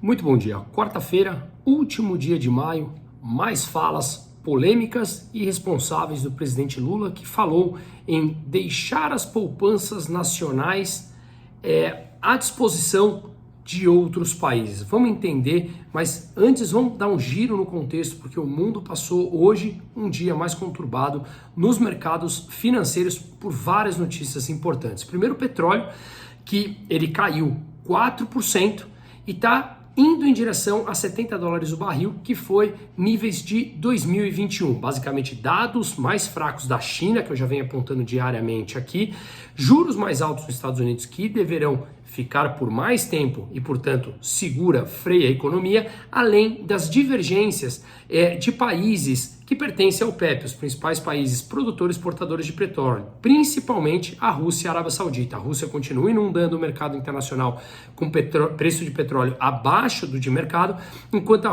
Muito bom dia. Quarta-feira, último dia de maio, mais falas polêmicas e irresponsáveis do presidente Lula, que falou em deixar as poupanças nacionais à disposição de outros países. Vamos entender, mas antes vamos dar um giro no contexto, porque o mundo passou hoje um dia mais conturbado nos mercados financeiros por várias notícias importantes. Primeiro, o petróleo, que ele caiu 4% e está indo em direção a $70 o barril, que foi níveis de 2021. Basicamente, dados mais fracos da China, que eu já venho apontando diariamente aqui, juros mais altos nos Estados Unidos, que deverão ficar por mais tempo e, portanto, freia a economia, além das divergências de países que pertencem ao OPEP, os principais países produtores e exportadores de petróleo, principalmente a Rússia e a Arábia Saudita. A Rússia continua inundando o mercado internacional com preço de petróleo abaixo do de mercado, enquanto a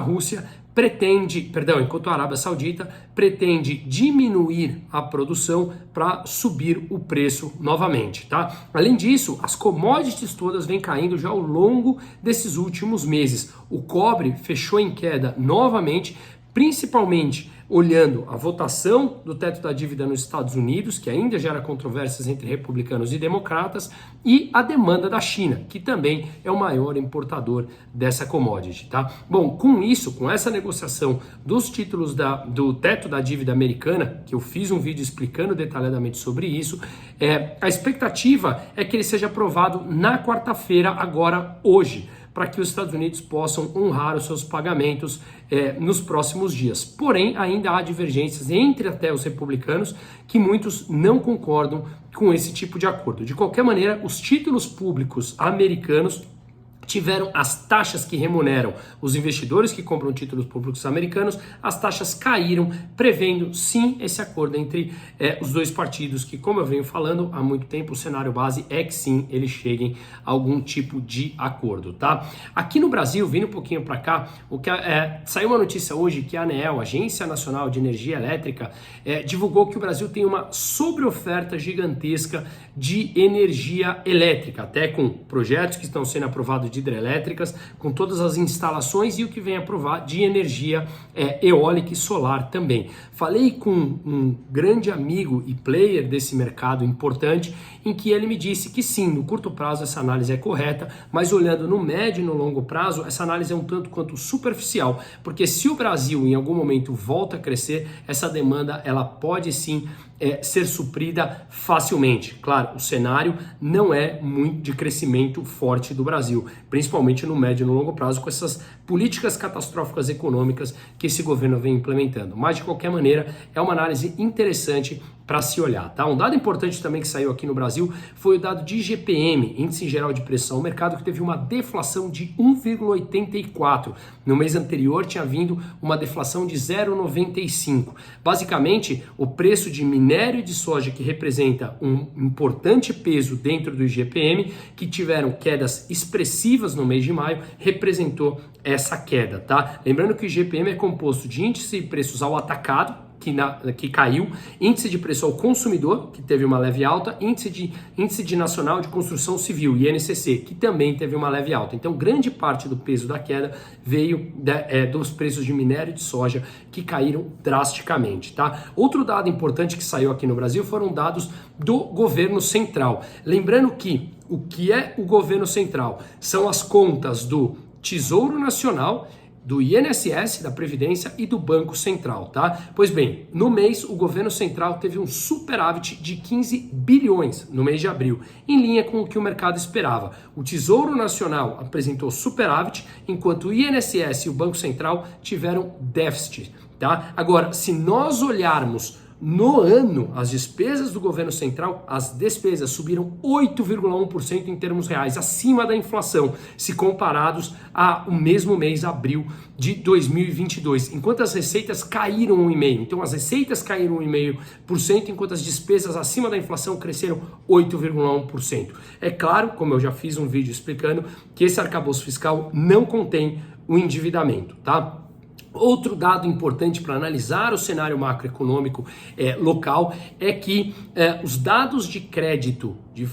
Arábia Saudita pretende diminuir a produção para subir o preço novamente, tá? Além disso, as commodities todas vêm caindo já ao longo desses últimos meses. O cobre fechou em queda novamente, principalmente olhando a votação do teto da dívida nos Estados Unidos, que ainda gera controvérsias entre republicanos e democratas, e a demanda da China, que também é o maior importador dessa commodity, tá? Bom, com isso, com essa negociação dos títulos do teto da dívida americana, que eu fiz um vídeo explicando detalhadamente sobre isso, a expectativa é que ele seja aprovado na quarta-feira, agora hoje, para que os Estados Unidos possam honrar os seus pagamentos nos próximos dias. Porém, ainda há divergências entre até os republicanos, que muitos não concordam com esse tipo de acordo. De qualquer maneira, os títulos públicos americanos tiveram as taxas que remuneram os investidores que compram títulos públicos americanos, as taxas caíram, prevendo sim esse acordo entre os dois partidos, que, como eu venho falando há muito tempo, o cenário base é que sim, eles cheguem a algum tipo de acordo, tá? Aqui no Brasil, vindo um pouquinho para cá, saiu uma notícia hoje que a ANEEL, Agência Nacional de Energia Elétrica, divulgou que o Brasil tem uma sobreoferta gigantesca de energia elétrica, até com projetos que estão sendo aprovados de hidrelétricas, com todas as instalações e o que vem aprovar de energia eólica e solar também. Falei com um grande amigo e player desse mercado importante, em que ele me disse que sim, no curto prazo essa análise é correta, mas olhando no médio e no longo prazo, essa análise é um tanto quanto superficial, porque se o Brasil em algum momento volta a crescer, essa demanda ela pode sim ser suprida facilmente. Claro, o cenário não é muito de crescimento forte do Brasil, principalmente no médio e no longo prazo, com essas políticas catastróficas econômicas que esse governo vem implementando. Mas, de qualquer maneira, é uma análise interessante para se olhar, tá? Um dado importante também que saiu aqui no Brasil foi o dado de IGPM, Índice Geral de Pressão ao Mercado, que teve uma deflação de 1,84. No mês anterior tinha vindo uma deflação de 0,95. Basicamente, o preço de minério de soja, que representa um importante peso dentro do IGPM, que tiveram quedas expressivas no mês de maio, representou essa queda, tá? Lembrando que o IGPM é composto de índice de preços ao atacado, que caiu, índice de preço ao consumidor, que teve uma leve alta, índice de nacional de construção civil, INCC, que também teve uma leve alta. Então, grande parte do peso da queda veio dos preços de minério de soja, que caíram drasticamente, tá? Outro dado importante que saiu aqui no Brasil foram dados do governo central. Lembrando que o que é o governo central? São as contas do Tesouro Nacional, do INSS, da Previdência e do Banco Central, tá? Pois bem, no mês o governo central teve um superávit de 15 bilhões no mês de abril, em linha com o que o mercado esperava. O Tesouro Nacional apresentou superávit, enquanto o INSS e o Banco Central tiveram déficit, tá? Agora, se nós olharmos no ano, as despesas do governo central, as despesas subiram 8,1% em termos reais, acima da inflação, se comparados ao mesmo mês, abril de 2022, enquanto as receitas caíram 1,5%. Então, as receitas caíram 1,5%, enquanto as despesas acima da inflação cresceram 8,1%. É claro, como eu já fiz um vídeo explicando, que esse arcabouço fiscal não contém o endividamento, tá? Outro dado importante para analisar o cenário macroeconômico local é que os dados de crédito, de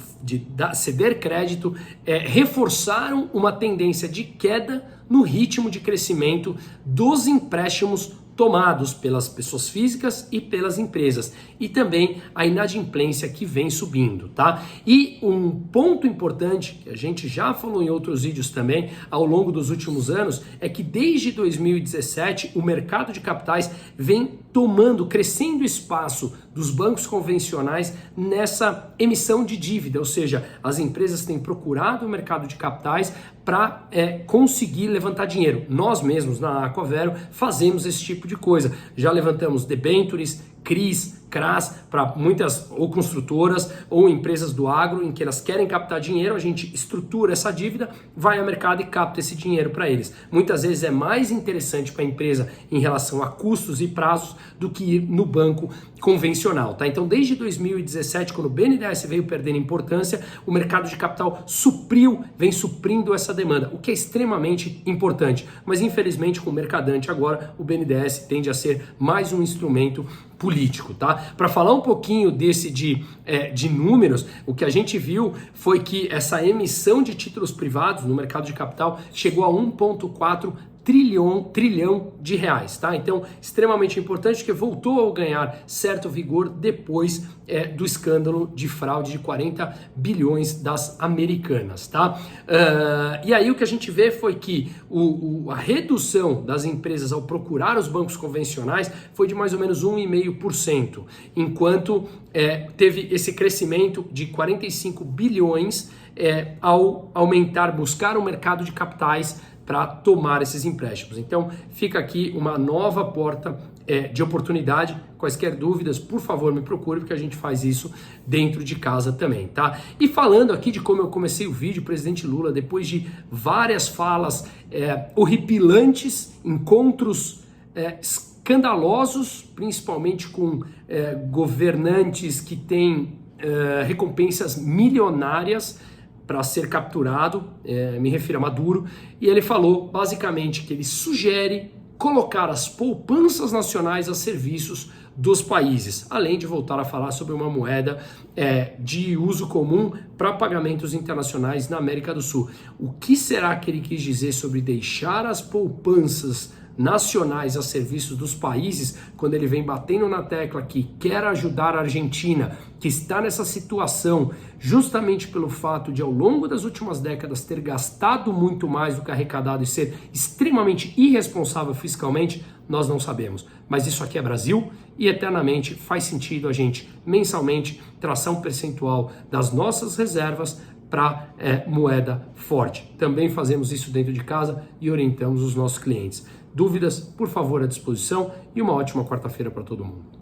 ceder crédito, reforçaram uma tendência de queda no ritmo de crescimento dos empréstimos tomados pelas pessoas físicas e pelas empresas, e também a inadimplência que vem subindo, tá? E um ponto importante, que a gente já falou em outros vídeos também, ao longo dos últimos anos, é que desde 2017 o mercado de capitais vem crescendo espaço dos bancos convencionais nessa emissão de dívida, ou seja, as empresas têm procurado o mercado de capitais para conseguir levantar dinheiro. Nós mesmos, na Aquavero, fazemos esse tipo de coisa. Já levantamos debentures, CRIs, CRAs, para muitas ou construtoras ou empresas do agro em que elas querem captar dinheiro, a gente estrutura essa dívida, vai ao mercado e capta esse dinheiro para eles. Muitas vezes é mais interessante para a empresa em relação a custos e prazos do que ir no banco convencional, tá? Então, desde 2017, quando o BNDES veio perdendo importância, o mercado de capital vem suprindo essa demanda, o que é extremamente importante. Mas, infelizmente, com o mercadante agora, o BNDES tende a ser mais um instrumento político, tá? Para falar um pouquinho de números, o que a gente viu foi que essa emissão de títulos privados no mercado de capital chegou a 1,4 trilhão de reais, tá? Então, extremamente importante, porque voltou a ganhar certo vigor depois do escândalo de fraude de 40 bilhões das americanas, tá? E aí o que a gente vê foi que a redução das empresas ao procurar os bancos convencionais foi de mais ou menos 1,5%, enquanto teve esse crescimento de 45 bilhões ao buscar o mercado de capitais para tomar esses empréstimos. Então, fica aqui uma nova porta de oportunidade. Quaisquer dúvidas, por favor, me procure, porque a gente faz isso dentro de casa também, tá? E falando aqui de como eu comecei o vídeo, o presidente Lula, depois de várias falas horripilantes, encontros escandalosos, principalmente com governantes que têm recompensas milionárias para ser capturado, me refiro a Maduro, e ele falou basicamente que ele sugere colocar as poupanças nacionais a serviços dos países, além de voltar a falar sobre uma moeda de uso comum para pagamentos internacionais na América do Sul. O que será que ele quis dizer sobre deixar as poupanças nacionais a serviço dos países, quando ele vem batendo na tecla que quer ajudar a Argentina, que está nessa situação justamente pelo fato de, ao longo das últimas décadas, ter gastado muito mais do que arrecadado e ser extremamente irresponsável fiscalmente? Nós não sabemos. Mas isso aqui é Brasil e eternamente faz sentido a gente, mensalmente, traçar um percentual das nossas reservas para moeda forte. Também fazemos isso dentro de casa e orientamos os nossos clientes. Dúvidas, por favor, à disposição, e uma ótima quarta-feira para todo mundo.